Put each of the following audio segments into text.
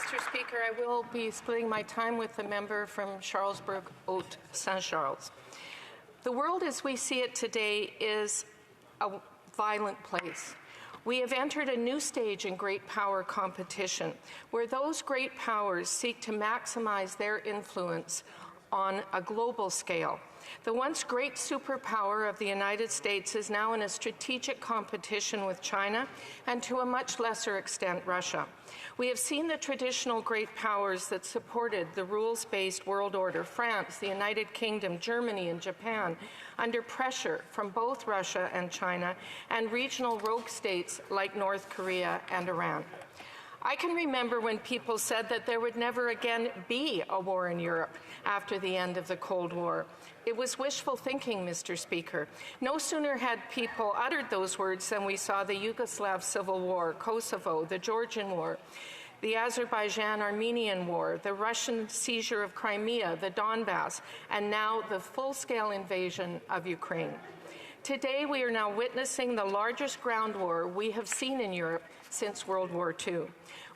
Mr. Speaker. I will be splitting my time with the member from Charlesbourg-Haute-Saint-Charles. The world as we see it today is a violent place. We have entered a new stage in great power competition, where those great powers seek to maximize their influence on a global scale. The once great superpower of the United States is now in a strategic competition with China and, to a much lesser extent, Russia. We have seen the traditional great powers that supported the rules-based world order, France, the United Kingdom, Germany, and Japan, under pressure from both Russia and China and regional rogue states like North Korea and Iran. I can remember when people said that there would never again be a war in Europe after the end of the Cold War. It was wishful thinking, Mr. Speaker. No sooner had people uttered those words than we saw the Yugoslav Civil War, Kosovo, the Georgian War, the Azerbaijan-Armenian War, the Russian seizure of Crimea, the Donbass, and now the full-scale invasion of Ukraine. Today, we are now witnessing the largest ground war we have seen in Europe since World War II.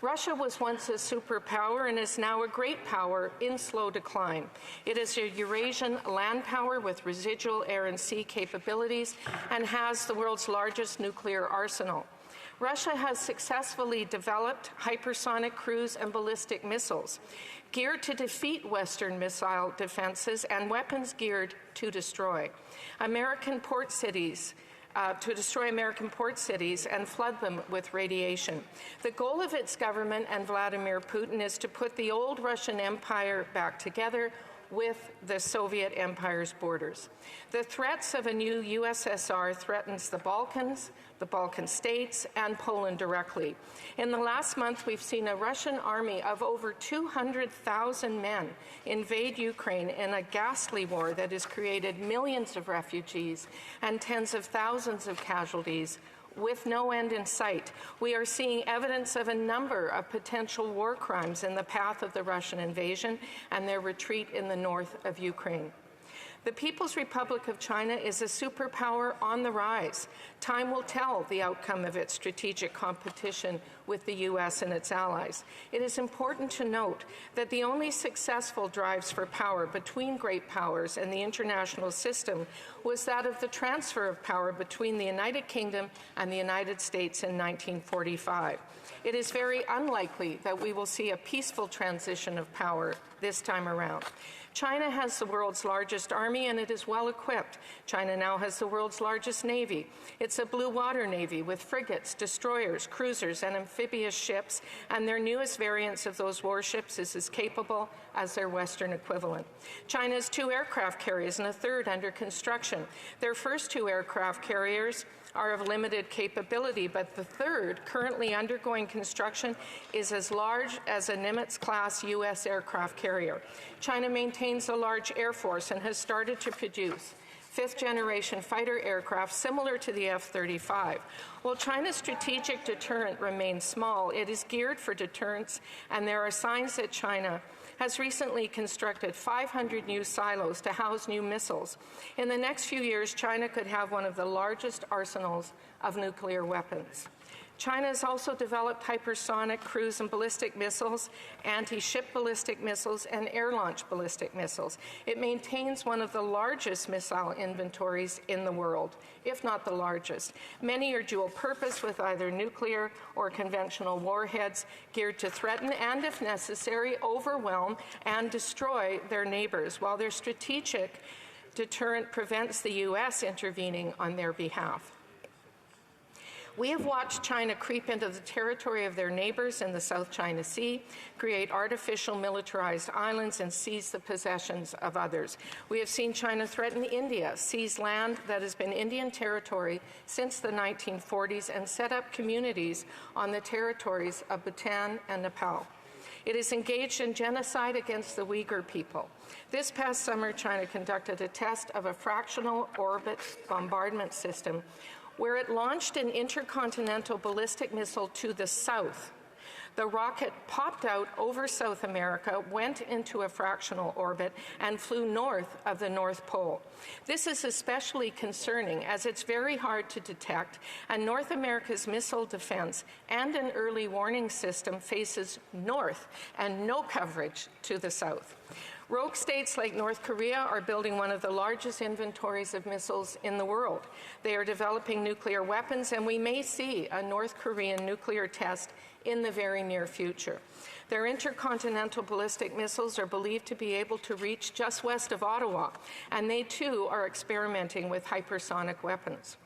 Russia was once a superpower and is now a great power in slow decline. It is a Eurasian land power with residual air and sea capabilities and has the world's largest nuclear arsenal. Russia has successfully developed hypersonic cruise and ballistic missiles geared to defeat Western missile defenses and weapons geared to destroy American port cities and flood them with radiation. The goal of its government and Vladimir Putin is to put the old Russian Empire back together with the Soviet Empire's borders. The threats of a new USSR threatens the Balkan states, and Poland directly. In the last month, we've seen a Russian army of over 200,000 men invade Ukraine in a ghastly war that has created millions of refugees and tens of thousands of casualties, with no end in sight. We are seeing evidence of a number of potential war crimes in the path of the Russian invasion and their retreat in the north of Ukraine. The People's Republic of China is a superpower on the rise. Time will tell the outcome of its strategic competition with the U.S. and its allies. It is important to note that the only successful drives for power between great powers and the international system was that of the transfer of power between the United Kingdom and the United States in 1945. It is very unlikely that we will see a peaceful transition of power this time around. China has the world's largest army, and it is well equipped. China now has the world's largest navy. It's a blue water navy with frigates, destroyers, cruisers, and amphibious ships, and their newest variants of those warships is as capable as their Western equivalent. China has 2 aircraft carriers and a 3rd under construction. Their first 2 aircraft carriers are of limited capability, but the 3rd, currently undergoing construction, is as large as a Nimitz-class U.S. aircraft carrier. China maintains a large air force and has started to produce 5th-generation fighter aircraft similar to the F-35. While China's strategic deterrent remains small, it is geared for deterrence, and there are signs that China has recently constructed 500 new silos to house new missiles. In the next few years, China could have one of the largest arsenals of nuclear weapons. China has also developed hypersonic cruise and ballistic missiles, anti-ship ballistic missiles, and air-launched ballistic missiles. It maintains one of the largest missile inventories in the world, if not the largest. Many are dual-purpose with either nuclear or conventional warheads geared to threaten and, if necessary, overwhelm and destroy their neighbors, while their strategic deterrent prevents the U.S. intervening on their behalf. We have watched China creep into the territory of their neighbors in the South China Sea, create artificial militarized islands, and seize the possessions of others. We have seen China threaten India, seize land that has been Indian territory since the 1940s, and set up communities on the territories of Bhutan and Nepal. It is engaged in genocide against the Uyghur people. This past summer, China conducted a test of a fractional orbit bombardment system where it launched an intercontinental ballistic missile to the south. The rocket popped out over South America, went into a fractional orbit, and flew north of the North Pole. This is especially concerning as it's very hard to detect, and North America's missile defense and an early warning system faces north and no coverage to the south. Rogue states like North Korea are building one of the largest inventories of missiles in the world. They are developing nuclear weapons, and we may see a North Korean nuclear test in the very near future. Their intercontinental ballistic missiles are believed to be able to reach just west of Ottawa, and they too are experimenting with hypersonic weapons.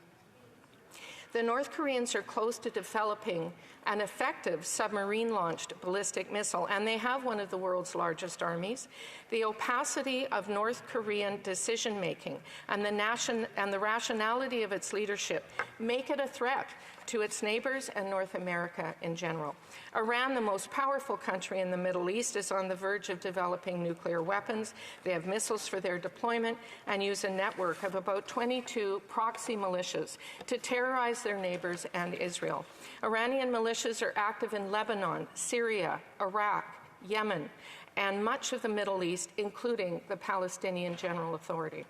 The North Koreans are close to developing an effective submarine-launched ballistic missile, and they have one of the world's largest armies. The opacity of North Korean decision-making and the rationality of its leadership make it a threat to its neighbors and North America in general. Iran, the most powerful country in the Middle East, is on the verge of developing nuclear weapons. They have missiles for their deployment and use a network of about 22 proxy militias to terrorize their neighbors and Israel. Iranian militias are active in Lebanon, Syria, Iraq, Yemen, and much of the Middle East, including the Palestinian General Authority.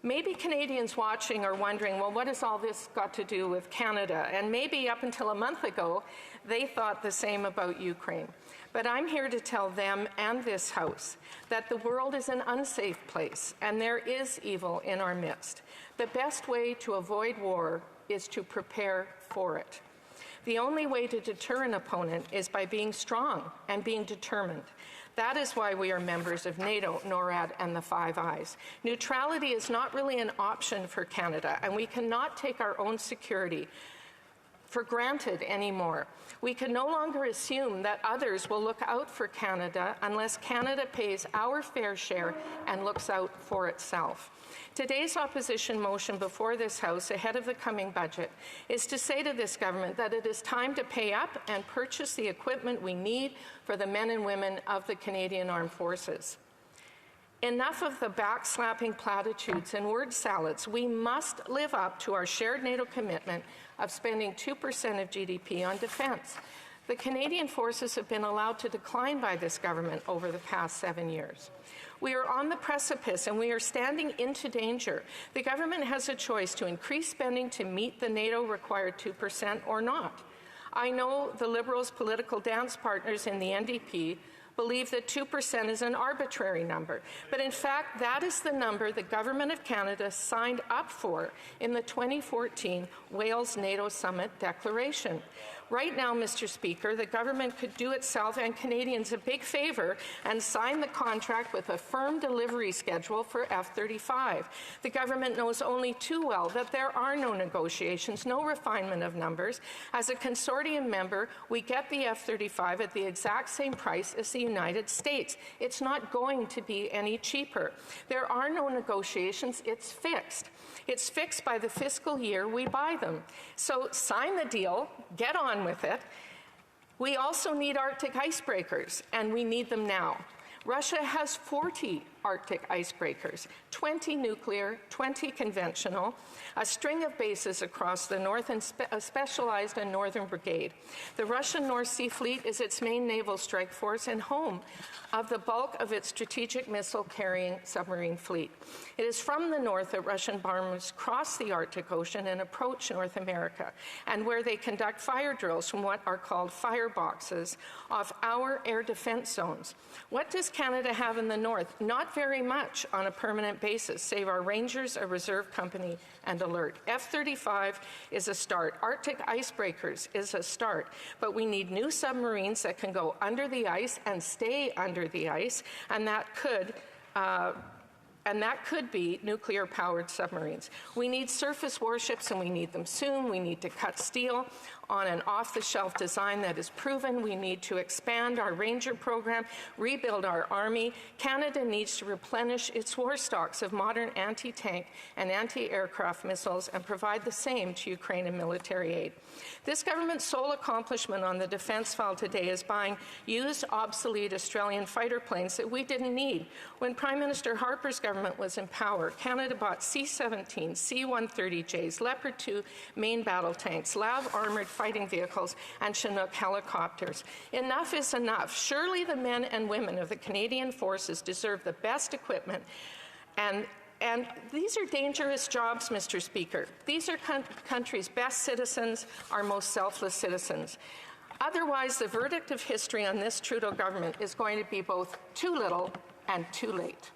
Maybe Canadians watching are wondering, well, what has all this got to do with Canada? And maybe up until a month ago, they thought the same about Ukraine. But I'm here to tell them and this House that the world is an unsafe place, and there is evil in our midst. The best way to avoid war is to prepare for it. The only way to deter an opponent is by being strong and being determined. That is why we are members of NATO, NORAD, and the Five Eyes. Neutrality is not really an option for Canada, and we cannot take our own security for granted anymore. We can no longer assume that others will look out for Canada unless Canada pays our fair share and looks out for itself. Today's opposition motion before this House ahead of the coming budget is to say to this government that it is time to pay up and purchase the equipment we need for the men and women of the Canadian Armed Forces. Enough of the backslapping platitudes and word salads. We must live up to our shared NATO commitment of spending 2% of GDP on defense. The Canadian forces have been allowed to decline by this government over the past 7 years. We are on the precipice and we are standing into danger. The government has a choice to increase spending to meet the NATO required 2% or not. I know the Liberals' political dance partners in the NDP believe that 2% is an arbitrary number. But in fact, that is the number the Government of Canada signed up for in the 2014 Wales NATO Summit Declaration. Right now, Mr. Speaker, the government could do itself and Canadians a big favor and sign the contract with a firm delivery schedule for F-35. The government knows only too well that there are no negotiations, no refinement of numbers. As a consortium member, we get the F-35 at the exact same price as the United States. It's not going to be any cheaper. There are no negotiations. It's fixed. It's fixed by the fiscal year we buy them. So sign the deal, get on with it. We also need Arctic icebreakers, and we need them now. Russia has 40 Arctic icebreakers, 20 nuclear, 20 conventional, a string of bases across the north, and a specialized and northern brigade. The Russian North Sea Fleet is its main naval strike force and home of the bulk of its strategic missile-carrying submarine fleet. It is from the north that Russian bombers cross the Arctic Ocean and approach North America, and where they conduct fire drills from what are called fireboxes off our air defense zones. What does Canada have in the north? Not very much on a permanent basis, save our Rangers, a reserve company, and Alert. F-35 is a start. Arctic icebreakers is a start. But we need new submarines that can go under the ice and stay under the ice, and that could be nuclear-powered submarines. We need surface warships, and we need them soon. We need to cut steel on an off-the-shelf design that is proven. We need to expand our Ranger program, rebuild our Army. Canada needs to replenish its war stocks of modern anti-tank and anti-aircraft missiles and provide the same to Ukraine in military aid. This government's sole accomplishment on the defense file today is buying used, obsolete Australian fighter planes that we didn't need. When Prime Minister Harper's government was in power, Canada bought C-17, C-130Js, Leopard 2 main battle tanks, LAV armoured fighting vehicles and Chinook helicopters. Enough is enough. Surely the men and women of the Canadian Forces deserve the best equipment, and these are dangerous jobs, Mr. Speaker. These are country's best citizens, our most selfless citizens. Otherwise, the verdict of history on this Trudeau government is going to be both too little and too late.